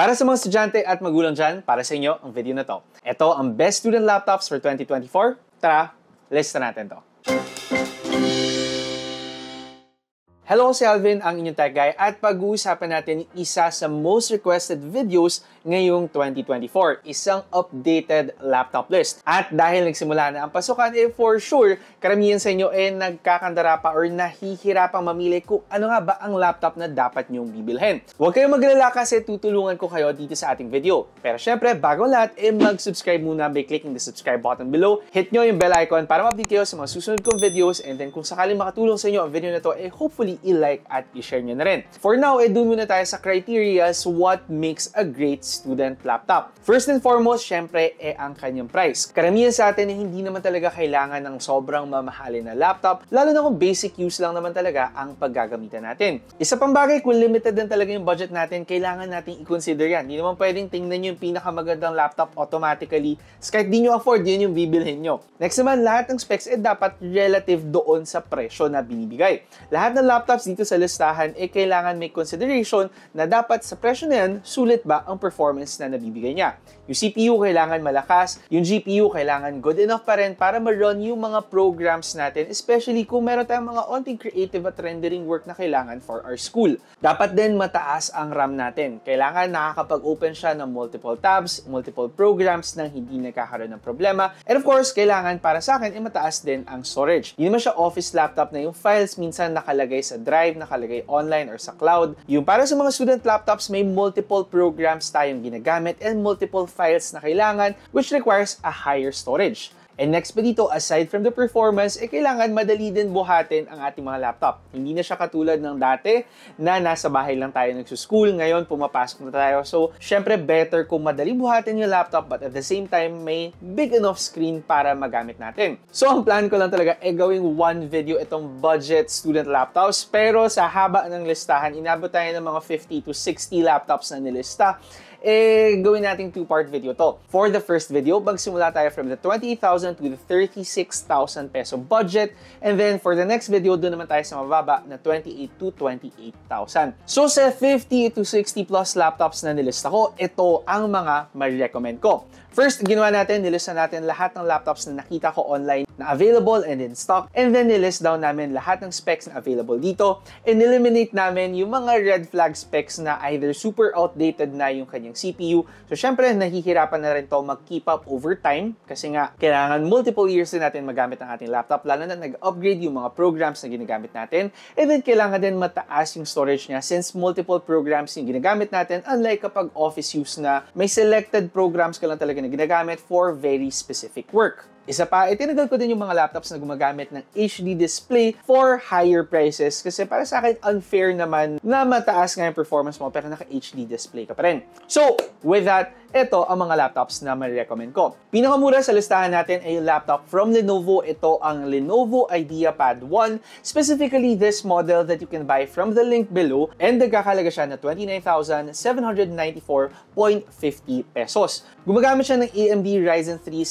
Para sa mga estudyante at magulang dyan, para sa inyo ang video na to. Ito ang best student laptops for 2024. Tara, lista natin to. Hello, si Alvin, ang inyong tech guy, at pag-uusapan natin isa sa most requested videos ngayong 2024, isang updated laptop list. At dahil nagsimula na ang pasukan, for sure, karamihan sa inyo nagkakandara pa or nahihirapang mamili kung ano nga ba ang laptop na dapat nyong bibilhin. Huwag kayong maglala kasi tutulungan ko kayo dito sa ating video. Pero syempre, bago lahat, mag-subscribe muna by clicking the subscribe button below. Hit nyo yung bell icon para ma-update kayo sa mga susunod kong videos, and then kung sakaling makatulong sa inyo ang video na to, hopefully i-like at i-share nyo na rin. For now, doon muna tayo sa criteria what makes a great student laptop. First and foremost, syempre, ang kanyang price. Karamihan sa atin hindi naman talaga kailangan ng sobrang mamahalin na laptop, lalo na kung basic use lang naman talaga ang paggagamitan natin. Isa pang bagay, kung limited din talaga yung budget natin, kailangan nating i-consider yan. Hindi naman pwedeng tingnan yung pinakamagandang laptop automatically. Kahit di nyo afford, yun yung bibilhin nyo. Next naman, lahat ng specs dapat relative doon sa presyo na binibigay. Lahat ng laptops dito sa listahan, kailangan may consideration na dapat sa presyo na yan, sulit ba ang performance na nabibigay niya. Yung CPU kailangan malakas, yung GPU kailangan good enough pa rin para ma-run yung mga programs natin, especially kung meron tayong mga onting creative at rendering work na kailangan for our school. Dapat din mataas ang RAM natin. Kailangan nakakapag-open siya ng multiple tabs, multiple programs nang hindi nagkakaroon ng problema. And of course, kailangan para sa akin, mataas din ang storage. Hindi naman siya office laptop na yung files minsan nakalagay sa drive, nakalagay online or sa cloud. Yung para sa mga student laptops, may multiple programs tayong ginagamit and multiple files na kailangan, which requires a higher storage. And next pa dito, aside from the performance, kailangan madali din buhatin ang ating mga laptop. Hindi na siya katulad ng dati na nasa bahay lang tayo nagsuschool. Ngayon, pumapasok na tayo. So, syempre, better kung madali buhatin yung laptop but at the same time, may big enough screen para magamit natin. So, ang plan ko lang talaga gawing one video itong budget student laptops. Pero sa haba ng listahan, inabot tayo ng mga 50 to 60 laptops na nilista. Gawin natin two-part video to. For the first video, magsimula tayo from the 28,000 to the 36,000 peso budget. And then for the next video, doon naman tayo sa mababa na 28 to 28,000. So sa 50 to 60 plus laptops na nilista ko, ito ang mga ma-recommend ko. First, ginawa natin, nilista natin lahat ng laptops na nakita ko online na available and in stock. And then nilist down namin lahat ng specs na available dito. And eliminate namin yung mga red flag specs na either super outdated na yung kanyang CPU. So syempre, nahihirapan na rin to mag-keep up over time kasi nga kailangan multiple years din natin magamit ang ating laptop, lalo na nag-upgrade yung mga programs na ginagamit natin. And then kailangan din mataas yung storage niya since multiple programs yung ginagamit natin, unlike kapag office use na may selected programs ka lang talaga na ginagamit for very specific work. Isa pa, itinagal ko din yung mga laptops na gumagamit ng HD display for higher prices kasi para sa akin unfair naman na mataas nga yung performance mo pero naka-HD display ka pa rin. So, with that, ito ang mga laptops na ma-recommend ko. Pinakamura sa listahan natin ay yung laptop from Lenovo. Ito ang Lenovo IdeaPad 1. Specifically, this model that you can buy from the link below, and nagkakalaga siya na 29,794.50 pesos. Gumagamit siya ng AMD Ryzen 3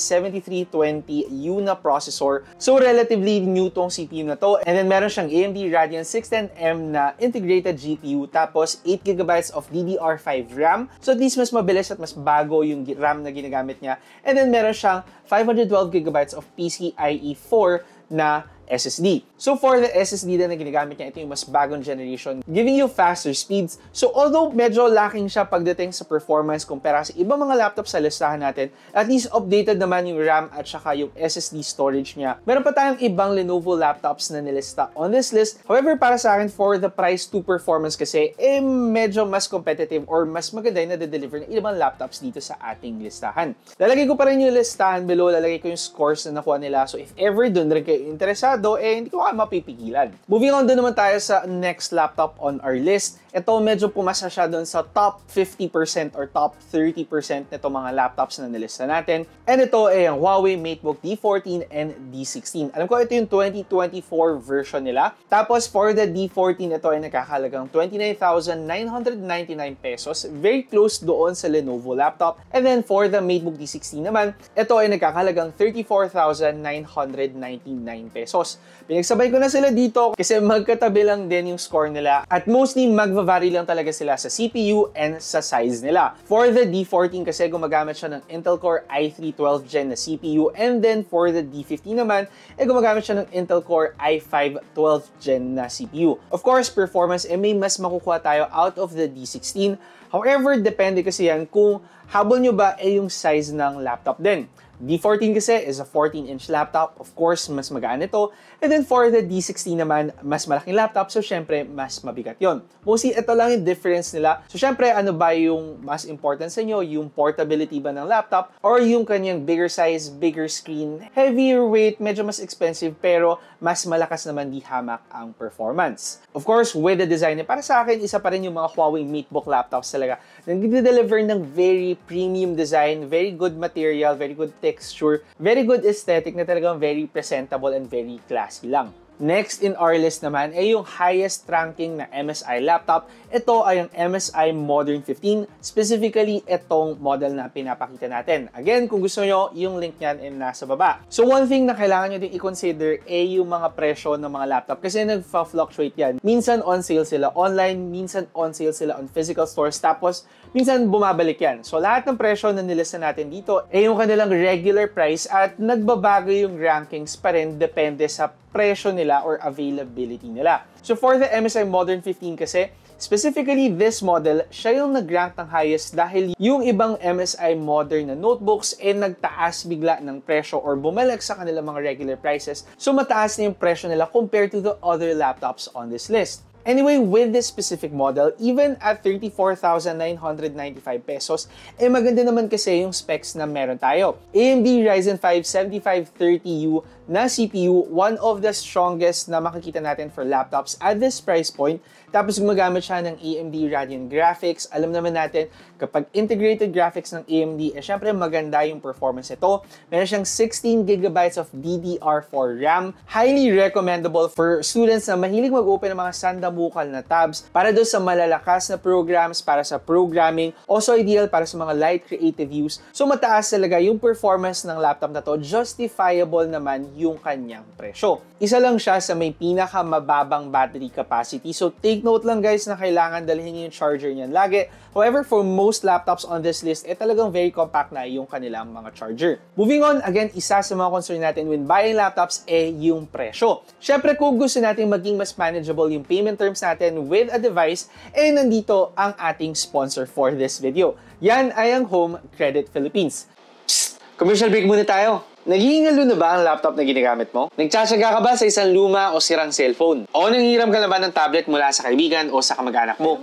7320U na processor. So, relatively new tong CPU na to. And then, meron siyang AMD Radeon 610M na integrated GPU, tapos 8GB of DDR5 RAM. So, at least mas mabilis at mas bago yung RAM na ginagamit niya. And then, meron siyang 512GB of PCIe 4 na SSD. So for the SSD na ginagamit niya, ito yung mas bagong generation, giving you faster speeds. So although medyo lacking siya pagdating sa performance kumpara sa ibang mga laptops sa listahan natin, at least updated naman yung RAM at saka yung SSD storage niya. Meron pa tayong ibang Lenovo laptops na nilista on this list. However, para sa akin, for the price to performance kasi, medyo mas competitive or mas maganda yung na-deliver ng ibang laptops dito sa ating listahan. Lalagay ko pa rin yung listahan below, lalagay ko yung scores na nakuha nila. So if ever doon rin kayo interesado, hindi ko mapipigilan. Moving on, doon naman tayo sa next laptop on our list. Ito medyo pumasa siya doon sa top 50% or top 30% nito mga laptops na nilista natin. And ito ay ang Huawei MateBook D14 and D16. Alam ko ito yung 2024 version nila. Tapos for the D14, ito ay nakakalagang 29,999 pesos. Very close doon sa Lenovo laptop. And then for the MateBook D16 naman, ito ay nakakalagang 34,999 pesos. Pinagsabay ko na sila dito kasi magkatabi lang din yung score nila. At mostly nagva-vary lang talaga sila sa CPU and sa size nila. For the D14 kasi gumagamit siya ng Intel Core i3 12th Gen na CPU, and then for the D15 naman, gumagamit siya ng Intel Core i5 12th Gen na CPU. Of course, performance may mas makukuha tayo out of the D16. However, depende kasi yan kung habol nyo ba yung size ng laptop din. D14 kasi is a 14-inch laptop. Of course, mas magaan ito. And then for the D16 naman, mas malaking laptop. So, syempre, mas mabigat yon. Mostly, ito lang yung difference nila. So, syempre, ano ba yung mas important sa inyo? Yung portability ba ng laptop? Or yung kanyang bigger size, bigger screen, heavier weight, medyo mas expensive, pero mas malakas naman di hamak ang performance. Of course, with the design, para sa akin, isa pa rin yung mga Huawei MateBook laptops talaga. Nag-deliver ng very premium design, very good material, very good texture, very good aesthetic na talagang very presentable and very classy lang. Next in our list naman ay yung highest ranking na MSI laptop. Ito ay ang MSI Modern 15, specifically itong model na pinapakita natin. Again, kung gusto nyo, yung link niyan ay nasa baba. So one thing na kailangan nyo din i-consider ay yung mga presyo ng mga laptop kasi nagfa-fluctuate yan. Minsan on sale sila online, minsan on sale sila on physical stores, tapos minsan bumabalik yan. So lahat ng presyo na nilista natin dito ay yung kanilang regular price at nagbabago yung rankings pa rin depende sa presyo nila or availability nila. So for the MSI Modern 15 kasi, specifically this model, siya yung nag-rank ng highest dahil yung ibang MSI Modern na notebooks nagtaas bigla ng presyo or bumalik sa kanilang mga regular prices. So mataas na yung presyo nila compared to the other laptops on this list. Anyway, with this specific model, even at 34,995 pesos, maganda naman kasi yung specs na meron tayo. AMD Ryzen 5 7530U na CPU, one of the strongest na makikita natin for laptops at this price point. Tapos gumagamit siya ng AMD Radeon graphics. Alam naman natin, kapag integrated graphics ng AMD, syempre maganda yung performance ito. Meron siyang 16GB of DDR4 RAM. Highly recommendable for students na mahilig mag-open ng mga sandamukal na tabs para doon sa malalakas na programs, para sa programming. Also ideal para sa mga light creative use. So mataas talaga yung performance ng laptop na to. Justifiable naman yung kanyang presyo. Isa lang siya sa may pinakamababang battery capacity. So take note lang guys na kailangan dalhin yung charger niyan lagi. However, for most laptops on this list, talagang very compact na yung kanilang mga charger. Moving on, again, isa sa mga concern natin when buying laptops yung presyo. Syempre, kung gusto natin maging mas manageable yung payment terms natin with a device, nandito ang ating sponsor for this video. Yan ay ang Home Credit Philippines. Psst! Commercial break muna tayo. Naghihingal na ba ang laptop na ginagamit mo? Nagtsatsaga ka ba sa isang luma o sirang cellphone? O nanghihiram ka na ba ng tablet mula sa kaibigan o sa kamag-anak mo?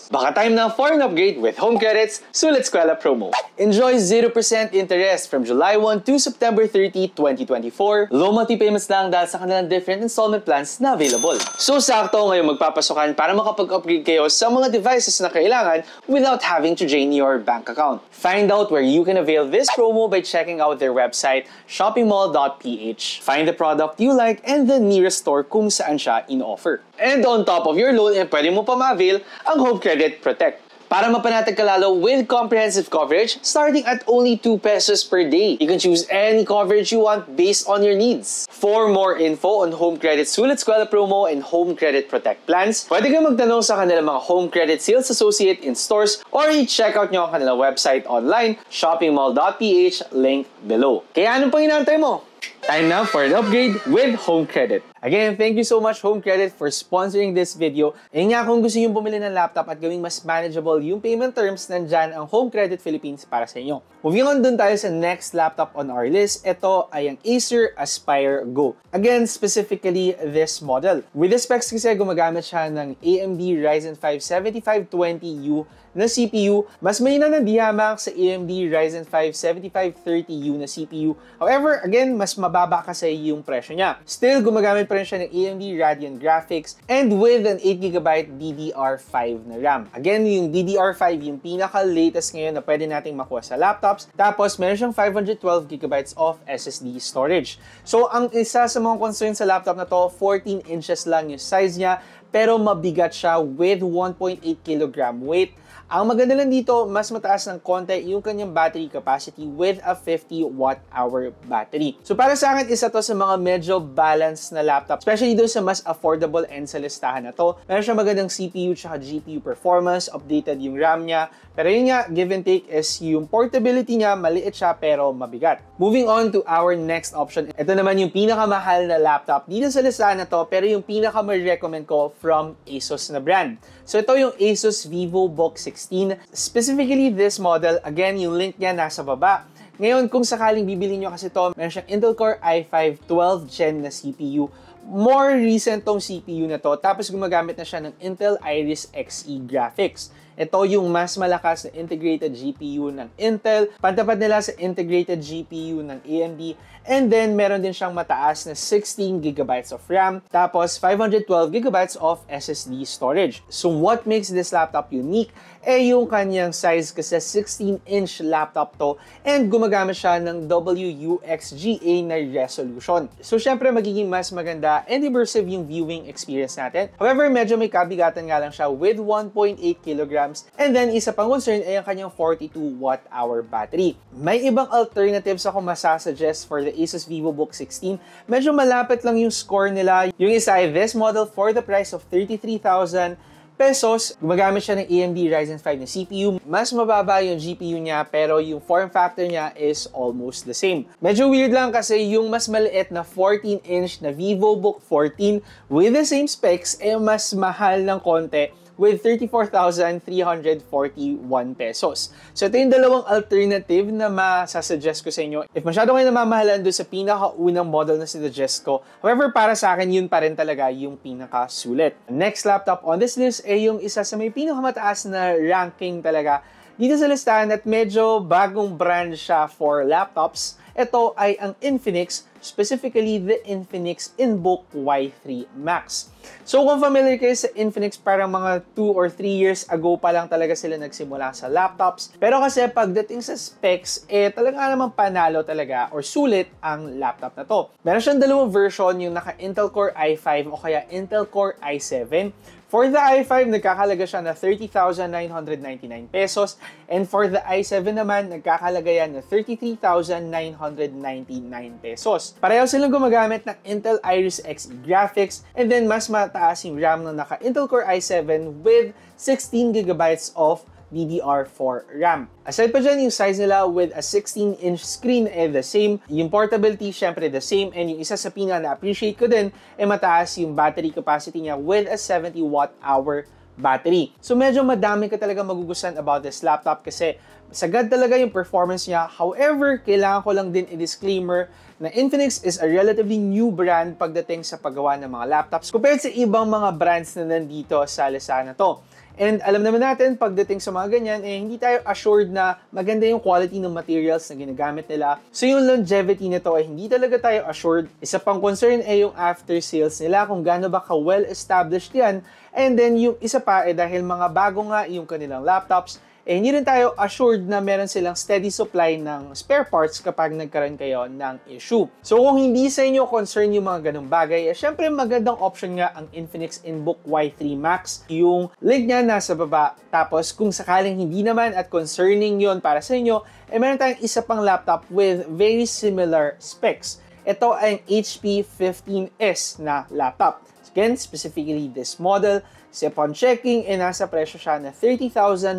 Baka time na for an upgrade with Home Credit's Sulit Eskwela promo. Enjoy 0% interest from July 1 to September 30, 2024. Low monthly payments lang dahil sa kanilang different installment plans na available. So sakto ngayon magpapasokan para makapag-upgrade kayo sa mga devices na kailangan without having to drain your bank account. Find out where you can avail this promo by checking out their website, shoppingmall.ph. Find the product you like and the nearest store kung saan siya in-offer. And on top of your loan, pwede mo pa ma-avail ang Home Credit Protect. Para mapanatag ka lalo with comprehensive coverage starting at only 2 pesos per day. You can choose any coverage you want based on your needs. For more info on Home Credit Sulit Eskwela promo and Home Credit Protect plans, pwede kang magtanong sa kanilang mga Home Credit Sales Associate in stores or i-check out nyo ang kanilang website online, shoppingmall.ph, link below. Kaya anong pang inaantay mo? Time now for an upgrade with Home Credit. Again, thank you so much Home Credit for sponsoring this video. Ayun nga, kung gusto nyo bumili ng laptop at gawing mas manageable yung payment terms, nandyan ang Home Credit Philippines para sa inyo. Moving on dun tayo sa next laptop on our list. Ito ay ang Acer Aspire Go. Again, specifically this model. With the specs kasi gumagamit siya ng AMD Ryzen 5 7520U na CPU. Mas mahina ng dihamak sa AMD Ryzen 5 7530U na CPU. However, again, mas mababa kasi yung presyo niya. Still, gumagamit pa rin siya ng AMD Radeon graphics and with an 8GB DDR5 na RAM. Again, yung DDR5, yung pinaka-latest ngayon na pwede nating makuha sa laptops. Tapos, meron siyang 512GB of SSD storage. So, ang isa sa mga concern sa laptop na to, 14 inches lang yung size niya. pero mabigat siya with 1.8 kg weight. Ang maganda lang dito, mas mataas ng konti yung kanyang battery capacity with a 50 watt-hour battery. So para sa akin, isa to sa mga medyo balanced na laptop, especially doon sa mas affordable end sa listahan na to. Meron siya magandang CPU tsaka GPU performance, updated yung RAM niya. Pero yun nga, give and take is yung portability niya, maliit siya pero mabigat. Moving on to our next option. Ito naman yung pinakamahal na laptop dito sa listahan na to, pero yung pinaka-recommend ko from Asus na brand. So ito yung Asus VivoBook 16. Specifically this model, again, yung link niya nasa baba. Ngayon, kung sakaling bibili nyo kasi ito, meron siyang Intel Core i5 12th Gen na CPU. More recent tong CPU na to, tapos gumagamit na siya ng Intel Iris Xe graphics. Ito yung mas malakas na integrated GPU ng Intel, pantapat nila sa integrated GPU ng AMD, and then meron din siyang mataas na 16GB of RAM, tapos 512GB of SSD storage. So what makes this laptop unique? Yung kanyang size kasi 16-inch laptop to, and gumagamit siya ng WUXGA na resolution. So syempre magiging mas maganda and immersive yung viewing experience natin. However, medyo may kabigatan nga lang siya with 1.8 kg. And then, isa pang concern ay ang kanyang 42 watt-hour battery. May ibang alternatives ako masasuggest for the Asus VivoBook 16. Medyo malapit lang yung score nila. Yung isa ay this model for the price of 33,000 pesos. Gumagamit siya ng AMD Ryzen 5 na CPU. Mas mababa yung GPU niya, pero yung form factor niya is almost the same. Medyo weird lang kasi yung mas maliit na 14-inch na VivoBook 14 with the same specs mas mahal ng konti with 34,341 pesos. So ito yung dalawang alternative na masasuggest ko sa inyo. If masyado kayo namamahalan doon sa pinakaunang model na sinuggest ko, however, para sa akin, yun pa rin talaga yung pinakasulit. Next laptop on this list ay yung isa sa may pinakamataas na ranking talaga dito sa listahan at medyo bagong brand siya for laptops. Ito ay ang Infinix, specifically the Infinix Inbook Y3 Max. So kung familiar kayo sa Infinix, parang mga 2 or 3 years ago pa lang talaga sila nagsimula sa laptops. Pero kasi pagdating sa specs, talaga namang panalo talaga or sulit ang laptop na to. Meron siyang dalawang version, yung naka Intel Core i5 o kaya Intel Core i7. For the i5, nagkakalaga siya na 30,999 pesos. And for the i7 naman, nagkakalaga yan na 33,999 pesos. Pareho silang gumagamit ng Intel Iris Xe graphics, and then mas mataas yung RAM ng naka Intel Core i7 with 16GB of DDR4 RAM. Aside pa dyan, yung size nila with a 16-inch screen the same. Yung portability, syempre the same. And yung isa sa na-appreciate ko din, mataas yung battery capacity niya with a 70 watt-hour battery. So medyo madami ka talaga magugustuhan about this laptop kasi sagad talaga yung performance niya. However, kailangan ko lang din i-disclaimer na Infinix is a relatively new brand pagdating sa paggawa ng mga laptops compared sa ibang mga brands na nandito sa listahan na to. And alam naman natin, pagdating sa mga ganyan, hindi tayo assured na maganda yung quality ng materials na ginagamit nila. So yung longevity nito hindi talaga tayo assured. Isa pang concern yung after sales nila, kung gaano ba ka-well established yan. And then yung isa pa dahil mga bago nga yung kanilang laptops, hindi rin tayo assured na meron silang steady supply ng spare parts kapag nagkaroon kayo ng issue. So kung hindi sa inyo concern yung mga ganung bagay, syempre magandang option nga ang Infinix Inbook Y3 Max. Yung link niya nasa baba. Tapos kung sakaling hindi naman at concerning yon para sa inyo, meron tayong isa pang laptop with very similar specs. Ito ay ang HP 15S na laptop. Again, specifically this model. So upon checking, nasa presyo siya na 30,990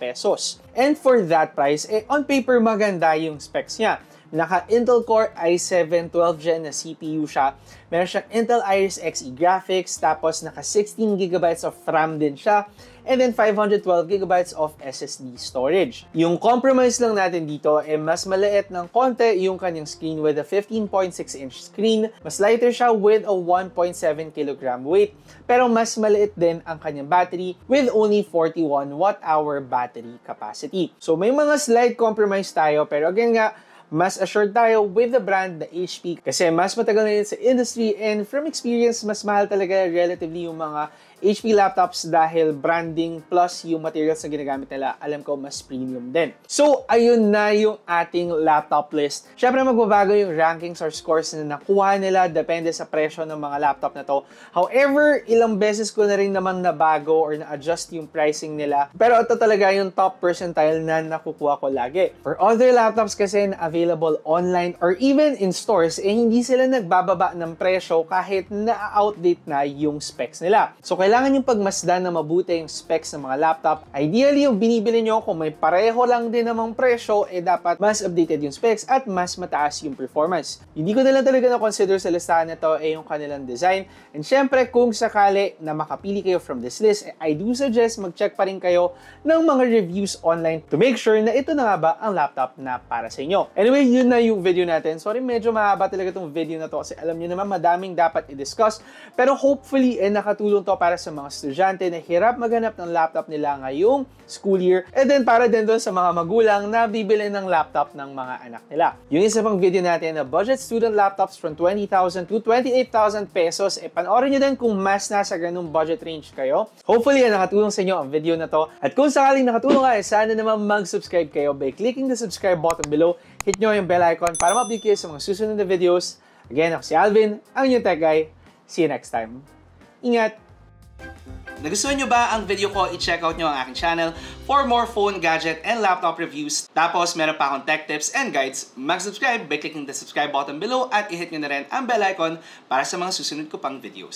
pesos. And for that price, on paper maganda yung specs niya. Naka Intel Core i7 12th Gen na CPU siya. Meron siyang Intel Iris Xe graphics, tapos naka 16GB of RAM din siya. And then 512GB of SSD storage. Yung compromise lang natin dito mas maliit ng konti yung kanyang screen with a 15.6-inch screen. Mas lighter siya with a 1.7 kg weight. Pero mas maliit din ang kanyang battery with only 41 watt-hour battery capacity. So may mga slight compromise tayo, pero again nga, mas assured tayo with the brand na HP kasi mas matagal na yun sa industry, and from experience, mas mahal talaga relatively yung mga HP laptops dahil branding plus yung materials na ginagamit nila, alam ko mas premium din. So, ayun na yung ating laptop list. Syempre, magbabago yung rankings or scores na nakuha nila depende sa presyo ng mga laptop na to. However, ilang beses ko na rin naman nabago or na-adjust yung pricing nila. Pero ito talaga yung top percentile na nakukuha ko lagi. For other laptops kasi na available online or even in stores, hindi sila nagbababa ng presyo kahit na-outdate na yung specs nila. So, kailangan yung pagmasdan na mabuti yung specs ng mga laptop. Ideally, yung binibili nyo kung may pareho lang din namang presyo, dapat mas updated yung specs at mas mataas yung performance. Hindi ko na lang talaga na-consider sa listahan na to yung kanilang design. And syempre, kung sakali na makapili kayo from this list, I do suggest mag-check pa rin kayo ng mga reviews online to make sure na ito na nga ba ang laptop na para sa inyo. Anyway, yun na yung video natin. Sorry, medyo mahaba talaga itong video na to kasi alam nyo naman madaming dapat i-discuss. Pero hopefully, nakatulong to para sa mga estudyante na hirap maghanap ng laptop nila ngayong school year. And then para din doon sa mga magulang na bibili ng laptop ng mga anak nila. Yung isa pang video natin na budget student laptops from 20,000 to 28,000 pesos, panoorin nyo din kung mas nasa ganung budget range kayo. Hopefully, nakatulong sa inyo ang video na to. At kung sakaling nakatulong sana naman mag-subscribe kayo by clicking the subscribe button below. Hit nyo yung bell icon para ma-update kayo sa mga susunod na videos. Again, ako si Alvin, ang inyong tech guy. See you next time. Ingat! Nagustuhan nyo ba ang video ko? I-check out nyo ang aking channel for more phone, gadget, and laptop reviews. Tapos, meron pa akong tech tips and guides. Mag-subscribe by clicking the subscribe button below at i-hit nyo na rin ang bell icon para sa mga susunod ko pang videos.